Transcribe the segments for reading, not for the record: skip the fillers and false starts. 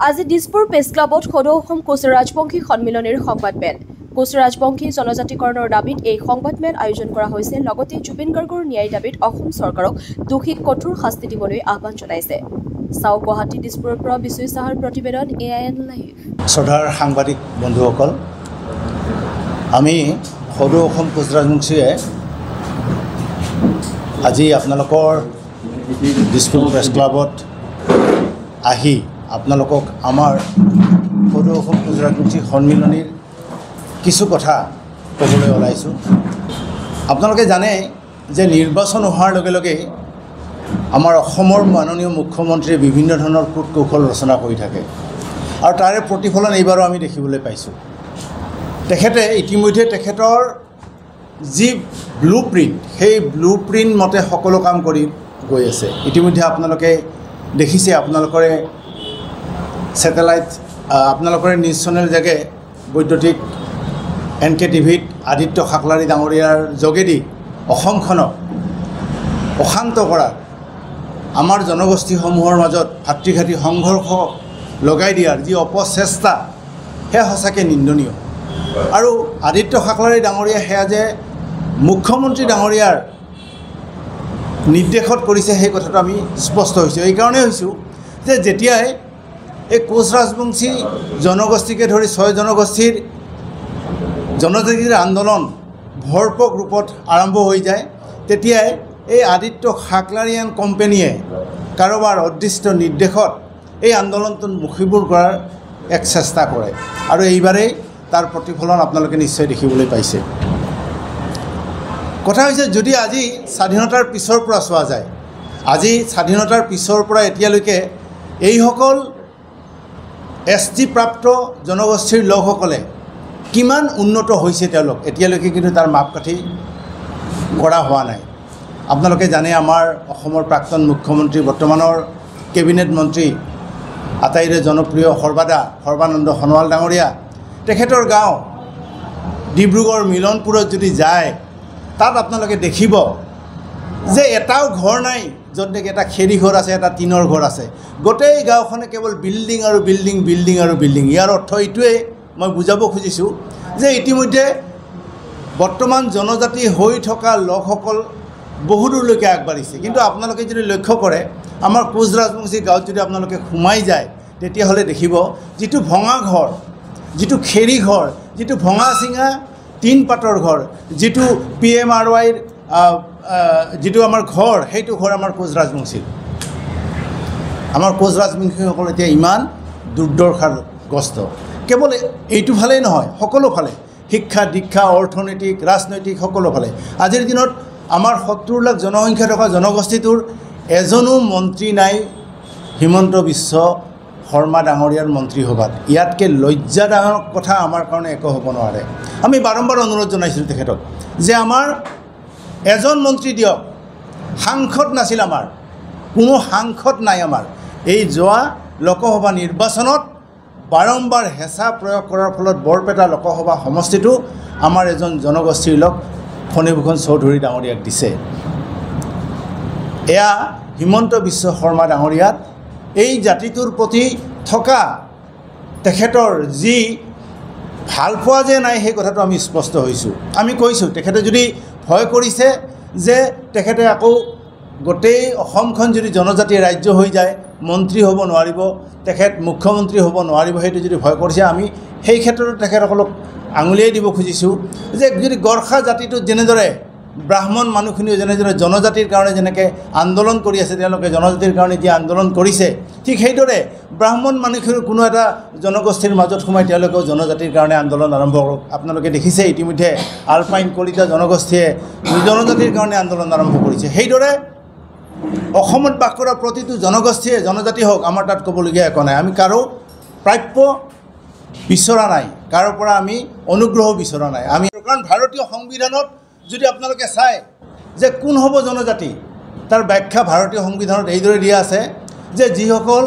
আজি দিছপুৰ প্ৰেছ ক্লাবত সদৌ অসম কোচ ৰাজবংশী সন্মিলনীৰ সংবাদমেল। কোচ ৰাজবংশী জনজাতিকৰণৰ দাবীত এই সংবাদমেল আয়োজন কৰা হৈছে। লগতে জুবিন গাৰ্গৰ ন্যায় দাবীত অসম চৰকাৰক দোষীক কঠোৰ শাস্তি দিবলৈ আহ্বান জনাইছে। চাওক গুৱাহাটী দিছপুৰৰ পৰা বিশ্বজিৎ সাহাৰ প্ৰতিবেদন AIN লাইভ। শ্ৰদ্ধাৰ সাংবাদিক বন্ধুসকল, আমি সদৌ অসম কোচ ৰাজবংশীয়ে আজি আপোনালোকৰ দিছপুৰ প্ৰেছ ক্লাবত আহি আপোনালোকক আমাৰ সদৌ অসম কোচ ৰাজবংশী সন্মিলনীৰ কিছু কথা ক'বলৈ ওলাইছোঁ। আপোনালোকে জানে যে নিৰ্বাচন হোৱাৰ লগে লগে আমাৰ অসমৰ মাননীয় মুখ্যমন্ত্ৰীয়ে বিভিন্ন ধৰণৰ কূট কৌশল ৰচনা কৰি থাকে আৰু তাৰে প্ৰতিফলন এইবাৰো আমি দেখিবলৈ পাইছোঁ। তেখেতে ইতিমধ্যে তেখেতৰ যি ব্লু প্ৰিণ্ট, সেই ব্লু প্ৰিণ্ট মতে সকলো কাম কৰি গৈ আছে। ইতিমধ্যে আপোনালোকে দেখিছে, আপোনালোকৰে ছেটেলাইট, আপোনালোকৰে নিউজ চেনেল যোগে বৈদ্যুতিক NK TVত আদিত্য খাকলাৰী ডাঙৰীয়াৰ যোগেদি অসমখনক অশান্ত কৰাৰ, আমাৰ জনগোষ্ঠীসমূহৰ মাজত ভাতৃঘাতী সংঘৰ্ষ লগাই দিয়াৰ যি অপচেষ্টা, সেয়া সঁচাকৈ নিন্দনীয়। আৰু আদিত্য খাকলাৰী ডাঙৰীয়া সেয়া যে মুখ্যমন্ত্ৰী ডাঙৰীয়াৰ নিৰ্দেশত কৰিছে, সেই কথাটো আমি স্পষ্ট হৈছোঁ। এইকাৰণে হৈছোঁ যে যেতিয়াই এই কোচ ৰাজবংশী জনগোষ্ঠীকে ধৰি 6 জনগোষ্ঠীৰ জনজাতিৰ আন্দোলন ভৰপক ৰূপত আৰম্ভ হৈ যায়, তেতিয়াই এই আদিত্য খাকলাৰী এণ্ড কোম্পানীয়ে কাৰোবাৰ অদৃষ্ট নিৰ্দেশত এই আন্দোলনটো মুখীবোৰ কৰাৰ এক চেষ্টা কৰে। আৰু এইবাৰেই তাৰ প্ৰতিফলন আপোনালোকে নিশ্চয় দেখিবলৈ পাইছে। কথা হৈছে, যদি আজি স্বাধীনতাৰ পিছৰ পৰা চোৱা যায়, আজি স্বাধীনতাৰ পিছৰ পৰা এতিয়ালৈকে এইসকল ST প্ৰাপ্ত জনগোষ্ঠীৰ লোকসকলে কিমান উন্নত হৈছে তেওঁলোক, এতিয়ালৈকে কিন্তু তাৰ মাপকাঠি কৰা হোৱা নাই। আপোনালোকে জানে, আমাৰ অসমৰ প্ৰাক্তন মুখ্যমন্ত্ৰী, বৰ্তমানৰ কেবিনেট মন্ত্ৰী, আটাইৰে জনপ্ৰিয় সৰ্বানন্দ সোণোৱাল ডাঙৰীয়া, তেখেতৰ গাঁও ডিব্ৰুগড় মিলনপুৰত যদি যায়, তাত আপোনালোকে দেখিব যে এটাও ঘৰ নাই য'ত নেকি এটা খেৰী ঘৰ আছে, এটা টিনৰ ঘৰ আছে। গোটেই গাঁওখনে কেৱল বিল্ডিং আৰু বিল্ডিং, বিল্ডিং আৰু বিল্ডিং। ইয়াৰ অৰ্থ এইটোৱেই মই বুজাব খুজিছোঁ যে ইতিমধ্যে বৰ্তমান জনজাতি হৈ থকা লোকসকল বহুদূৰলৈকে আগবাঢ়িছে। কিন্তু আপোনালোকে যদি লক্ষ্য কৰে, আমাৰ কোচ ৰাজবংশী গাঁৱত যদি আপোনালোকে সোমাই যায়, তেতিয়াহ'লে দেখিব যিটো ভঙা ঘৰ, যিটো খেৰী ঘৰ, যিটো ভঙা চিঙা টিন পাতৰ ঘৰ, যিটো PMRYৰ যিটো আমাৰ ঘৰ, সেইটো ঘৰ আমাৰ কোচ ৰাজবংশীৰ। আমাৰ কোচ ৰাজবংশীসকল এতিয়া ইমান দুৰ্দশাগ্ৰস্ত। কেৱল এইটো ফালেই নহয়, সকলো ফালে, শিক্ষা দীক্ষা, অৰ্থনৈতিক, ৰাজনৈতিক, সকলো ফালে। আজিৰ দিনত আমাৰ 70 লাখ জনসংখ্যা থকা জনগোষ্ঠীটোৰ এজনো মন্ত্ৰী নাই হিমন্ত বিশ্ব শৰ্মা ডাঙৰীয়াৰ মন্ত্ৰীসভাত। ইয়াতকৈ লজ্জাজনক কথা আমাৰ কাৰণে একো হ'ব নোৱাৰে। আমি বাৰম্বাৰ অনুৰোধ জনাইছিলোঁ তেখেতক যে আমাৰ এজন মন্ত্ৰী দিয়ক। সাংসদ নাছিল, আমাৰ কোনো সাংসদ নাই। আমাৰ এই যোৱা লোকসভা নিৰ্বাচনত বাৰম্বাৰ হেঁচা প্ৰয়োগ কৰাৰ ফলত বৰপেটা লোকসভা সমষ্টিটো আমাৰ এজন জনগোষ্ঠীৰ লোক ফণীভূষণ চৌধুৰী ডাঙৰীয়াক দিছে। এয়া হিমন্ত বিশ্ব শৰ্মা ডাঙৰীয়াত এই জাতিটোৰ প্ৰতি থকা তেখেতৰ যি ভালপোৱা যে নাই, সেই কথাটো আমি স্পষ্ট হৈছোঁ। আমি কৈছোঁ, তেখেতে যদি ভয় কৰিছে যে তেখেতে আকৌ গোটেই অসমখন যদি জনজাতি ৰাজ্য হৈ যায়, মন্ত্ৰী হ'ব নোৱাৰিব, তেখেত মুখ্যমন্ত্ৰী হ'ব নোৱাৰিব, সেইটো যদি ভয় কৰিছে, আমি সেই ক্ষেত্ৰত তেখেতসকলক আঙুলিয়াই দিব খুজিছোঁ যে যদি গৰ্খা জাতিটোত যেনেদৰে ব্ৰাহ্মণ মানুহখিনিও যেনেদৰে জনজাতিৰ কাৰণে যেনেকৈ আন্দোলন কৰি আছে, তেওঁলোকে জনজাতিৰ কাৰণে যি আন্দোলন কৰিছে, ঠিক সেইদৰে ব্ৰাহ্মণ মানুহখিনিৰ কোনো এটা জনগোষ্ঠীৰ মাজত সোমাই তেওঁলোকেও জনজাতিৰ কাৰণে আন্দোলন আৰম্ভ কৰক। আপোনালোকে দেখিছে ইতিমধ্যে আলপাইন কলিতা জনগোষ্ঠীয়ে জনজাতিৰ কাৰণে আন্দোলন আৰম্ভ কৰিছে। সেইদৰে অসমত বাস কৰা প্ৰতিটো জনগোষ্ঠীয়ে, জনজাতি হওক, আমাৰ তাত ক'বলগীয়া একো নাই। আমি কাৰো প্ৰাপ্য বিচৰা নাই, কাৰো পৰা আমি অনুগ্ৰহ বিচৰা নাই। আমি কাৰণ ভাৰতীয় সংবিধানত যদি আপোনালোকে চায় যে কোন হ'ব জনজাতি, তাৰ ব্যাখ্যা ভাৰতীয় সংবিধানত এইদৰে দিয়া আছে যে যিসকল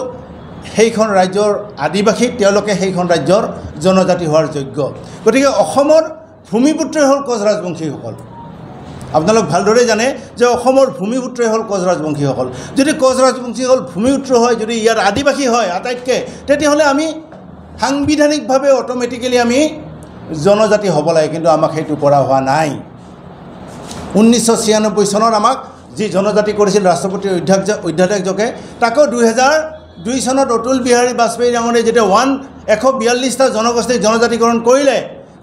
সেইখন ৰাজ্যৰ আদিবাসী, তেওঁলোকে সেইখন ৰাজ্যৰ জনজাতি হোৱাৰ যোগ্য। গতিকে অসমৰ ভূমিপুত্ৰই হ'ল কোচ ৰাজবংশীসকল। আপোনালোক ভালদৰে জানে যে অসমৰ ভূমিপুত্ৰই হ'ল কোচ ৰাজবংশীসকল। যদি কোচ ৰাজবংশীসকল ভূমিপুত্ৰ হয়, যদি ইয়াৰ আদিবাসী হয় আটাইতকৈ, তেতিয়াহ'লে আমি সাংবিধানিকভাৱে অট'মেটিকেলি আমি জনজাতি হ'ব লাগে, কিন্তু আমাক সেইটো কৰা হোৱা নাই। 1996 চনত আমাক যি জনজাতি কৰিছিল ৰাষ্ট্ৰপতিৰ অধ্যাদেশযোগে, তাকো 2002 চনত অতুল বিহাৰী বাজপেয়ী ডাঙৰীয়াই যেতিয়া 142টা জনগোষ্ঠীক জনজাতিকৰণ কৰিলে,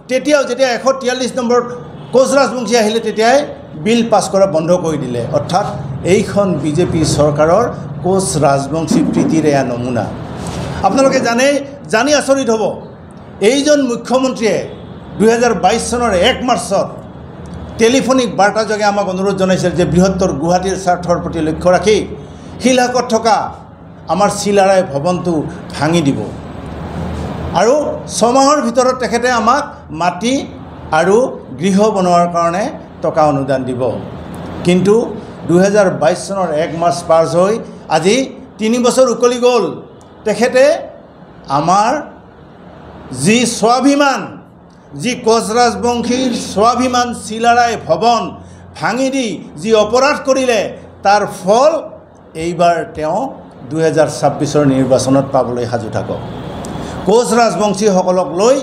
তেতিয়াও যেতিয়া 143 নম্বৰত কোচ ৰাজবংশী আহিলে তেতিয়াই বিল পাছ কৰা বন্ধ কৰি দিলে। অৰ্থাৎ এইখন বিজেপি চৰকাৰৰ কোচ ৰাজবংশী প্ৰীতিৰ এয়া নমুনা। আপোনালোকে জানি আচৰিত হ'ব, এইজন মুখ্যমন্ত্ৰীয়ে 2022 চনৰ 1 মাৰ্চত টেলিফোনিক বাৰ্তাযোগে আমাক অনুৰোধ জনাইছিল যে বৃহত্তৰ গুৱাহাটীৰ স্বাৰ্থৰ প্ৰতি লক্ষ্য ৰাখি শিলহাকত থকা আমাৰ চিলাৰায় ভৱনটো ভাঙি দিব, আৰু 6 মাহৰ ভিতৰত তেখেতে আমাক মাটি আৰু গৃহ বনোৱাৰ কাৰণে টকা অনুদান দিব। কিন্তু 2022 চনৰ 1 মাৰ্চ পাৰ হৈ আজি 3 বছৰ উকলি গ'ল। তেখেতে আমাৰ যি স্বাভিমান, যি কোচ ৰাজবংশীৰ স্বাভিমান চিলাৰায় ভৱন ভাঙি দি যি অপৰাধ কৰিলে, তাৰ ফল এইবাৰ তেওঁ 2026 নিৰ্বাচনত পাবলৈ সাজু থাকক। কোচ ৰাজবংশীসকলক লৈ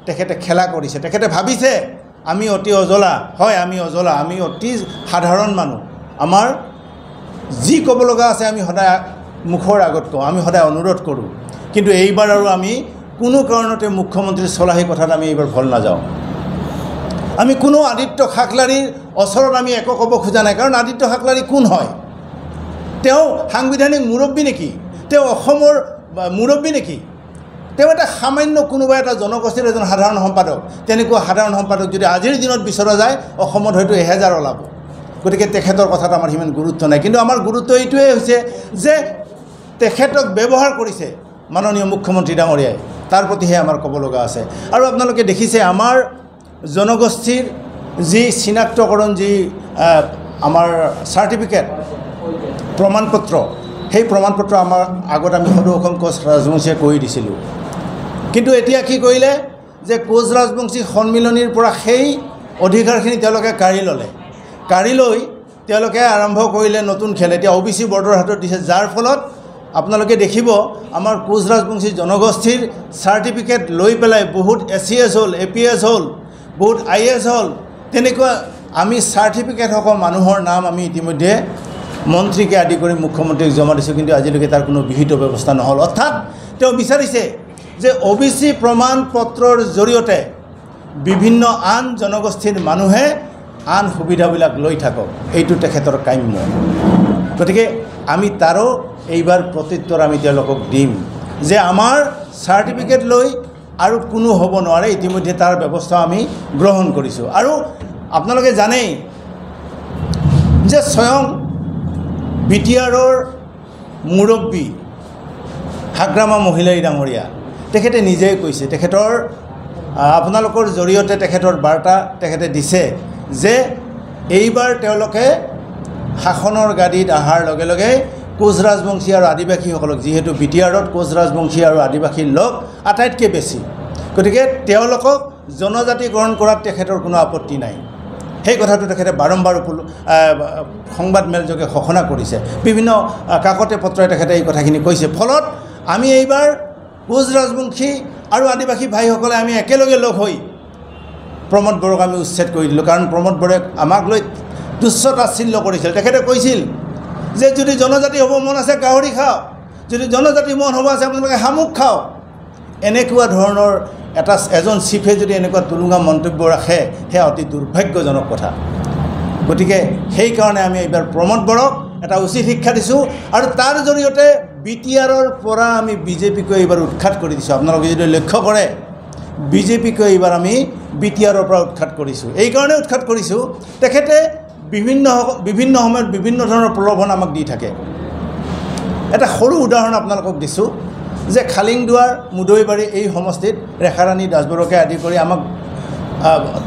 তেখেতে খেলা কৰিছে। তেখেতে ভাবিছে আমি অতি অজলা। হয়, আমি অজলা, আমি অতি সাধাৰণ মানুহ। আমাৰ যি ক'ব লগা আছে আমি সদায় মুখৰ আগত কওঁ, আমি সদায় অনুৰোধ কৰোঁ। কিন্তু এইবাৰ আৰু আমি কোনো কাৰণতে মুখ্যমন্ত্ৰীৰ চলাহী কথাত আমি এইবাৰ ভুল নাযাওঁ। আমি কোনো আদিত্য খাকলাৰীৰ ওচৰত আমি একো ক'ব খোজা নাই, কাৰণ আদিত্য খাকলাৰী কোন হয়? তেওঁ সাংবিধানিক মুৰব্বী নেকি? তেওঁ অসমৰ মুৰব্বী নেকি? তেওঁ এটা সামান্য কোনোবা এটা জনগোষ্ঠীৰ এজন সাধাৰণ সম্পাদক। তেনেকুৱা সাধাৰণ সম্পাদক যদি আজিৰ দিনত বিচৰা যায়, অসমত হয়তো 1000 ওলাব। গতিকে তেখেতৰ কথাত আমাৰ সিমান গুৰুত্ব নাই। কিন্তু আমাৰ গুৰুত্ব এইটোৱেই হৈছে যে তেখেতক ব্যৱহাৰ কৰিছে মাননীয় মুখ্যমন্ত্ৰী ডাঙৰীয়াই, তাৰ প্ৰতিহে আমাৰ ক'ব লগা আছে। আৰু আপোনালোকে দেখিছে আমাৰ জনগোষ্ঠীৰ যি চিনাক্তকৰণ, যি আমাৰ চাৰ্টিফিকেট প্ৰমাণপত্ৰ, সেই প্ৰমাণপত্ৰ আমাৰ আগত আমি সদৌ অসম কোচ ৰাজবংশীয়ে কৰি দিছিলোঁ। কিন্তু এতিয়া কি কৰিলে যে কোচ ৰাজবংশী সন্মিলনীৰ পৰা সেই অধিকাৰখিনি তেওঁলোকে কাঢ়ি ল'লে। কাঢ়ি লৈ তেওঁলোকে আৰম্ভ কৰিলে নতুন খেল। এতিয়া OBC বৰ্ডৰ হাতত দিছে, যাৰ ফলত আপোনালোকে দেখিব আমাৰ কোচ ৰাজবংশী জনগোষ্ঠীৰ চাৰ্টিফিকেট লৈ পেলাই বহুত ACS হ'ল, APS হ'ল, বহুত IS হ'ল। তেনেকুৱা আমি চাৰ্টিফিকেট থকা মানুহৰ নাম আমি ইতিমধ্যে মন্ত্ৰীকে আদি কৰি মুখ্যমন্ত্ৰীক জমা দিছোঁ, কিন্তু আজিলৈকে তাৰ কোনো বিহিত ব্যৱস্থা নহ'ল। অৰ্থাৎ তেওঁ বিচাৰিছে যে OBC প্ৰমাণ পত্ৰৰ জৰিয়তে বিভিন্ন আন জনগোষ্ঠীৰ মানুহে আন সুবিধাবিলাক লৈ থাকক, এইটো তেখেতৰ কাম্য। গতিকে আমি তাৰো এইবাৰ প্ৰত্যুত্তৰ আমি তেওঁলোকক দিম যে আমাৰ চাৰ্টিফিকেট লৈ আৰু কোনো হ'ব নোৱাৰে। ইতিমধ্যে তাৰ ব্যৱস্থা আমি গ্ৰহণ কৰিছোঁ। আৰু আপোনালোকে জানেই যে স্বয়ং BTRৰ মুৰব্বী হাগ্ৰামা মহিলাই ডাঙৰীয়া তেখেতে নিজেই কৈছে, তেখেতৰ আপোনালোকৰ জৰিয়তে তেখেতৰ বাৰ্তা তেখেতে দিছে যে এইবাৰ তেওঁলোকে শাসনৰ গাদীত অহাৰ লগে লগে কোচ ৰাজবংশী আৰু আদিবাসীসকলক, যিহেতু BTRত কোচ ৰাজবংশী আৰু আদিবাসীৰ লোক আটাইতকৈ বেছি, গতিকে তেওঁলোকক জনজাতিকৰণ কৰাত তেখেতৰ কোনো আপত্তি নাই। সেই কথাটো তেখেতে বাৰম্বাৰ সংবাদ মেলযোগে ঘোষণা কৰিছে, বিভিন্ন কাকতে পত্ৰই তেখেতে এই কথাখিনি কৈছে। ফলত আমি এইবাৰ কোচ ৰাজবংশী আৰু আদিবাসী ভাইসকলে আমি একেলগে লগ হৈ প্ৰমোদ বড়োক আমি উচ্ছেদ কৰি দিলোঁ। কাৰণ প্ৰমোদ বড়োৱে আমাক লৈ তুচ্ছ তাচ্ছিল্য কৰিছিল। তেখেতে কৈছিল যে যদি জনজাতি হ'ব মন আছে গাহৰি খাওক, যদি জনজাতি মন হ'ব আছে আপোনালোকে শামুক খাওক। এনেকুৱা ধৰণৰ এজন চিফে যদি এনেকুৱা তুলুঙা মন্তব্য ৰাখে, সেয়া অতি দুৰ্ভাগ্যজনক কথা। গতিকে সেইকাৰণে আমি এইবাৰ প্ৰমোদ বড়োক এটা উচিত শিক্ষা দিছোঁ, আৰু তাৰ জৰিয়তে BTRৰ পৰা আমি বিজেপিকৈ এইবাৰ উৎখাত কৰি দিছোঁ। আপোনালোকে যদি লক্ষ্য কৰে, বিজেপিকৈ এইবাৰ আমি BTRৰ পৰা উৎখাত কৰিছোঁ। এইকাৰণে উৎখাত কৰিছোঁ, তেখেতে বিভিন্ন সময়ত বিভিন্ন ধৰণৰ প্ৰলোভন আমাক দি থাকে। এটা সৰু উদাহৰণ আপোনালোকক দিছোঁ যে খালিংদুৱাৰ, মুদৈবাৰী এই সমষ্টিত ৰেখাৰাণী দাসবৰুৱাকে আদি কৰি আমাক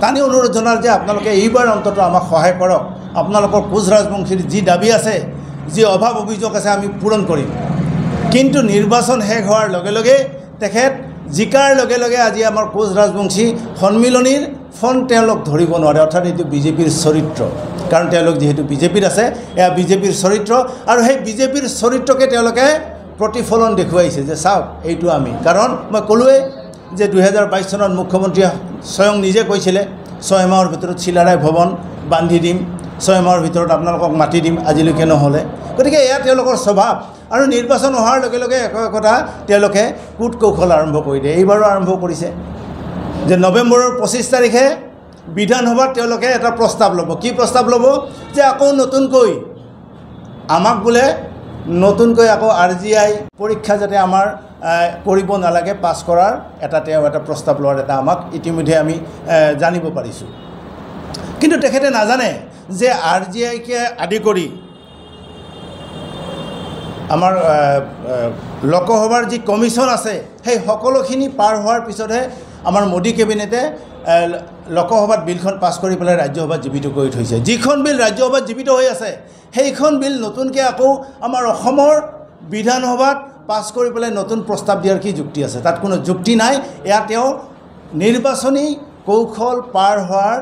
টানি অনুৰোধ জনাল যে আপোনালোকে এইবাৰ অন্ততঃ আমাক সহায় কৰক, আপোনালোকৰ কোচ ৰাজবংশীৰ যি দাবী আছে, যি অভাৱ অভিযোগ আছে আমি পূৰণ কৰিম। কিন্তু নিৰ্বাচন শেষ হোৱাৰ লগে লগে তেখেত জিকাৰ লগে লগে আজি আমাৰ কোচ ৰাজবংশী সন্মিলনীৰ ফোন তেওঁলোক ধৰিব নোৱাৰে। অৰ্থাৎ এইটো বিজেপিৰ চৰিত্ৰ। কাৰণ তেওঁলোক যিহেতু বিজেপিত আছে এয়া বিজেপিৰ চৰিত্ৰ আৰু সেই বিজেপিৰ চৰিত্ৰকে তেওঁলোকে প্ৰতিফলন দেখুৱাইছে যে চাওক এইটো আমি কাৰণ মই ক'লোৱেই যে 2022 চনত মুখ্যমন্ত্ৰীয়ে স্বয়ং নিজে কৈছিলে 6 মাহৰ ভিতৰত চিলাৰাই ভৱন বান্ধি দিম 6 মাহৰ ভিতৰত আপোনালোকক মাতি দিম আজিলৈকে নহ'লে গতিকে এয়া তেওঁলোকৰ স্বভাৱ আৰু নিৰ্বাচন হোৱাৰ লগে লগে কথা তেওঁলোকে কূট কৌশল আৰম্ভ কৰি দিয়ে এইবাৰো আৰম্ভ কৰিছে যে নৱেম্বৰৰ 25 তাৰিখে বিধানসভাত তেওঁলোকে এটা প্ৰস্তাৱ ল'ব কি প্ৰস্তাৱ ল'ব যে আকৌ নতুনকৈ আমাক বোলে নতুনকৈ আকৌ RGI পৰীক্ষা যাতে আমাৰ কৰিব নালাগে পাছ কৰাৰ এটা প্ৰস্তাৱ লোৱাৰ এটা আমাক ইতিমধ্যে আমি জানিব পাৰিছোঁ কিন্তু তেখেতে নাজানে যে RGI কে আদি কৰি আমাৰ লোকসভাৰ যি কমিশ্যন আছে সেই সকলোখিনি পাৰ হোৱাৰ পিছতহে আমাৰ মোদী কেবিনেটে লোকসভাত বিলখন পাছ কৰি পেলাই ৰাজ্যসভাত জীৱিত কৰি থৈছে যিখন বিল ৰাজ্যসভাত জীৱিত হৈ আছে সেইখন বিল নতুনকৈ আকৌ আমাৰ অসমৰ বিধানসভাত পাছ কৰি পেলাই নতুন প্ৰস্তাৱ দিয়াৰ কি যুক্তি আছে তাত কোনো যুক্তি নাই এয়া তেওঁ নিৰ্বাচনী কৌশল পাৰ হোৱাৰ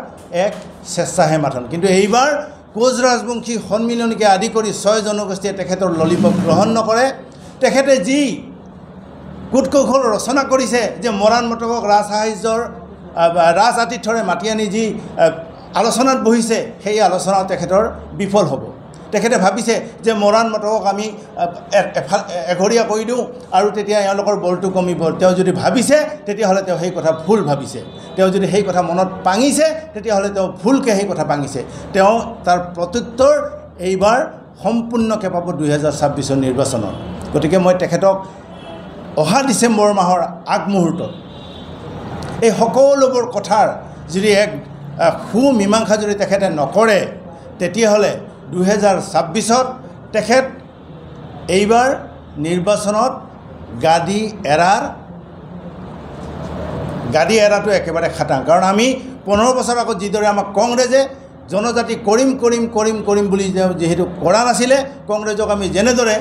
এক চেষ্টাহে মাথন কিন্তু এইবাৰ কোচ ৰাজবংশী সন্মিলনীকে আদি কৰি 6 জনগোষ্ঠীয়ে তেখেতৰ ললিপপ গ্ৰহণ নকৰে তেখেতে যি কূট কৌশল ৰচনা কৰিছে যে মৰাণ মটকক ৰাজসাহায্যৰ ৰাজ আতিথ্যৰে মাতি আনি যি আলোচনাত বহিছে সেই আলোচনা তেখেতৰ বিফল হ'ব তেখেতে ভাবিছে যে মৰাণ মটকক আমি এঘৰীয়া কৰি দিওঁ আৰু তেতিয়া এওঁলোকৰ বলটো কমিব তেওঁ যদি ভাবিছে তেতিয়াহ'লে তেওঁ সেই কথা ভুল ভাবিছে তেওঁ যদি সেই কথা মনত পাঙিছে তেতিয়াহ'লে তেওঁ ভুলকৈ সেই কথা পাঙিছে তেওঁ তাৰ প্ৰত্যুত্তৰ এইবাৰ সম্পূৰ্ণকৈ পাব 2026 নিৰ্বাচনত গতিকে মই তেখেতক অহা ডিচেম্বৰ মাহৰ আগমুহূৰ্তত এই সকলোবোৰ কথাৰ যদি এক সুমীমাংসা যদি তেখেতে নকৰে তেতিয়াহ'লে 2026ত তেখেত এইবাৰ নিৰ্বাচনত গাদী এৰাটো একেবাৰে খাটাং কাৰণ আমি 15 বছৰ আগত যিদৰে আমাক কংগ্ৰেছে জনজাতি কৰিম বুলি যিহেতু কৰা নাছিলে কংগ্ৰেছক আমি যেনেদৰে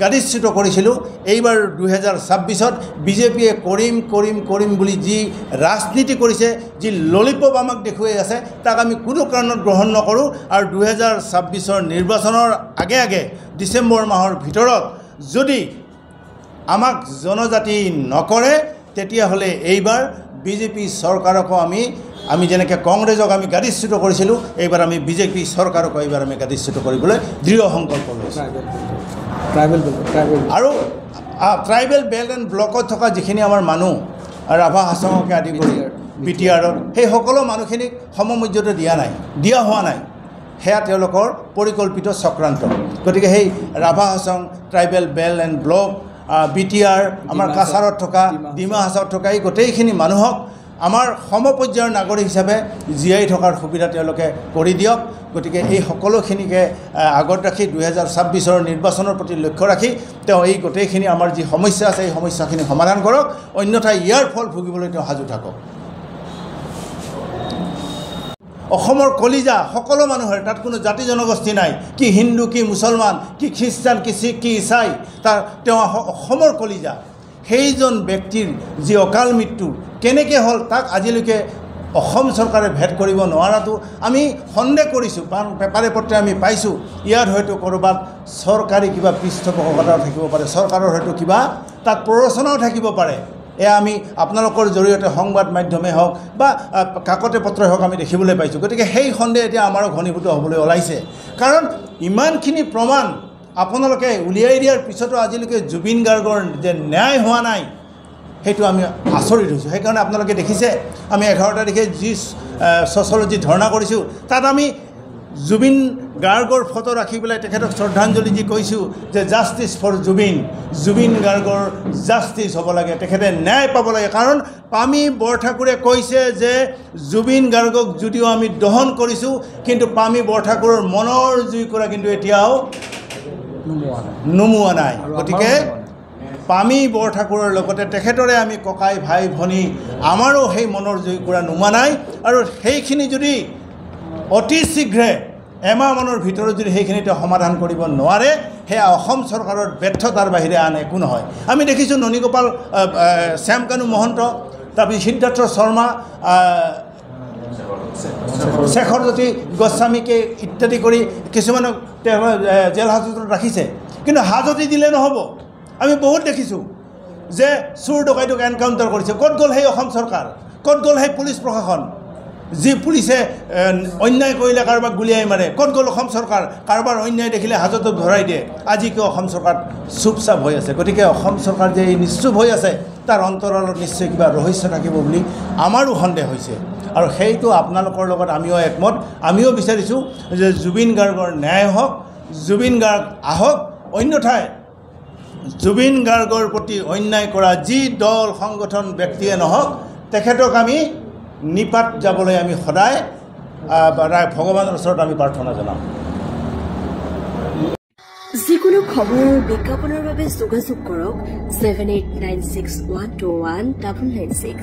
গাদীচ্যুত কৰিছিলোঁ এইবাৰ 2026ত বিজেপিয়ে কৰিম বুলি যি ৰাজনীতি কৰিছে যি ললিপপ আমাক দেখুৱাই আছে তাক আমি কোনো কাৰণত গ্ৰহণ নকৰোঁ আৰু 2026ৰ নিৰ্বাচনৰ আগে ডিচেম্বৰ মাহৰ ভিতৰত যদি আমাক জনজাতি নকৰে তেতিয়াহ'লে এইবাৰ বিজেপি চৰকাৰকো আমি যেনেকৈ কংগ্ৰেছক আমি গাদীচ্যুত কৰিছিলোঁ এইবাৰ আমি বিজেপি চৰকাৰকো এইবাৰ আমি গাদীচ্যুত কৰিবলৈ দৃঢ় সংকল্প লৈছোঁ আৰু ট্ৰাইবেল বেল্ট এণ্ড ব্লকত থকা যিখিনি আমাৰ মানুহ ৰাভা হাছঙকে আদি কৰি BTRত সেই সকলো মানুহখিনিক সমমৰ্যাদা দিয়া হোৱা নাই সেয়া তেওঁলোকৰ পৰিকল্পিত চক্ৰান্ত গতিকে সেই Rabha Hasong tribal belt and block BTR আমাৰ কাছাৰত থকা ডিমা হাছাৰত থকা এই গোটেইখিনি মানুহক আমাৰ সমপৰ্যায়ৰ নাগৰিক হিচাপে জীয়াই থকাৰ সুবিধা তেওঁলোকে কৰি দিয়ক গতিকে এই সকলোখিনিকে আগত ৰাখি 2026ৰ নিৰ্বাচনৰ প্ৰতি লক্ষ্য ৰাখি তেওঁ এই গোটেইখিনি আমাৰ যি সমস্যা আছে এই সমস্যাখিনি সমাধান কৰক অন্যথা ইয়াৰ ফল ভুগিবলৈ তেওঁ সাজু থাকক অসমৰ কলিজা সকলো মানুহৰ তাত কোনো জাতি জনগোষ্ঠী নাই কি হিন্দু কি মুছলমান কি খ্ৰীষ্টান কি শিখ কি ইছাই তেওঁ অসমৰ কলিজা সেইজন ব্যক্তিৰ যি অকাল মৃত্যু কেনেকৈ হ'ল তাক আজিলৈকে অসম চৰকাৰে ভেদ কৰিব নোৱাৰাটো আমি সন্দেহ কৰিছোঁ কাৰণ পেপাৰে পত্ৰে আমি পাইছোঁ ইয়াত হয়তো ক'ৰবাত চৰকাৰী কিবা পৃষ্ঠপোষকতাও থাকিব পাৰে চৰকাৰৰ হয়তো কিবা তাত প্ৰৰোচনাও থাকিব পাৰে এয়া আমি আপোনালোকৰ জৰিয়তে সংবাদ মাধ্যমে হওক বা কাকতে পত্ৰই হওক আমি দেখিবলৈ পাইছোঁ গতিকে সেই সন্দেহ এতিয়া আমাৰো ঘনীভূত হ'বলৈ ওলাইছে কাৰণ ইমানখিনি প্ৰমাণ আপোনালোকে উলিয়াই দিয়াৰ পিছতো আজিলৈকে জুবিন গাৰ্গৰ যে ন্যায় হোৱা নাই সেইটো আমি আচৰিত হৈছোঁ সেইকাৰণে আপোনালোকে দেখিছে আমি 11 তাৰিখে যি ছ'চিয়লজি ধৰ্ণা কৰিছোঁ তাত আমি জুবিন গাৰ্গৰ ফটো ৰাখি পেলাই তেখেতক শ্ৰদ্ধাঞ্জলি দি কৈছোঁ যে জাষ্টিছ ফৰ জুবিন গাৰ্গৰ জাষ্টিছ হ'ব লাগে তেখেতে ন্যায় পাব লাগে কাৰণ পামী বৰঠাকুৰে কৈছে যে জুবিন গাৰ্গক যদিও আমি দহন কৰিছোঁ কিন্তু পামী বৰঠাকুৰৰ মনৰ জুইকুৰা কিন্তু এতিয়াও নুমুৱা নাই গতিকে পামী বৰঠাকুৰৰ লগতে তেখেতৰে আমি ককাই ভাই ভনী আমাৰো সেই মনৰ জুইকুৰা নুমুৱা নাই আৰু সেইখিনি যদি অতি শীঘ্ৰে এমাহমানৰ ভিতৰত যদি সেইখিনি তেওঁ সমাধান কৰিব নোৱাৰে সেয়া অসম চৰকাৰৰ ব্যৰ্থতাৰ বাহিৰে আন একো নহয় আমি দেখিছোঁ ননীগোপাল শ্যামকানু মহন্ত তাৰপিছত সিদ্ধাৰ্থ শৰ্মা শেখৰজ্যোতি গোস্বামীকে ইত্যাদি কৰি কিছুমানক জেল হাজতত ৰাখিছে কিন্তু হাজতি দিলে নহ'ব আমি বহুত দেখিছোঁ যে চোৰ ডকাইতক এনকাউণ্টাৰ কৰিছে ক'ত গ'ল সেই অসম চৰকাৰ ক'ত গ'ল সেই পুলিচ প্ৰশাসন যি পুলিচে অন্যায় কৰিলে কাৰোবাক গুলিয়াই মাৰে ক'ত গ'ল অসম চৰকাৰ কাৰোবাৰ অন্যায় দেখিলে হাজতত ধৰাই দিয়ে আজি কিয় অসম চৰকাৰ চুপচাপ হৈ আছে গতিকে অসম চৰকাৰ যে এই নিশ্চুপ হৈ আছে তাৰ অন্তৰালত নিশ্চয় কিবা ৰহস্য থাকিব বুলি আমাৰো সন্দেহ হৈছে আৰু সেইটো আপোনালোকৰ লগত আমিও একমত আমিও বিচাৰিছোঁ যে জুবিন গাৰ্গৰ ন্যায় হওক জুবিন গাৰ্গ আহক অন্যথাই জুবিন গাৰ্গৰ প্ৰতি অন্যায় কৰা যি দল সংগঠন ব্যক্তিয়ে নহওক তেখেতক আমি নিপাত যাবলৈ আমি সদায় ভগৱানৰ ওচৰত আমি প্ৰাৰ্থনা জনাম যিকোনো খবৰ বিজ্ঞাপনৰ বাবে যোগাযোগ কৰক 7896121996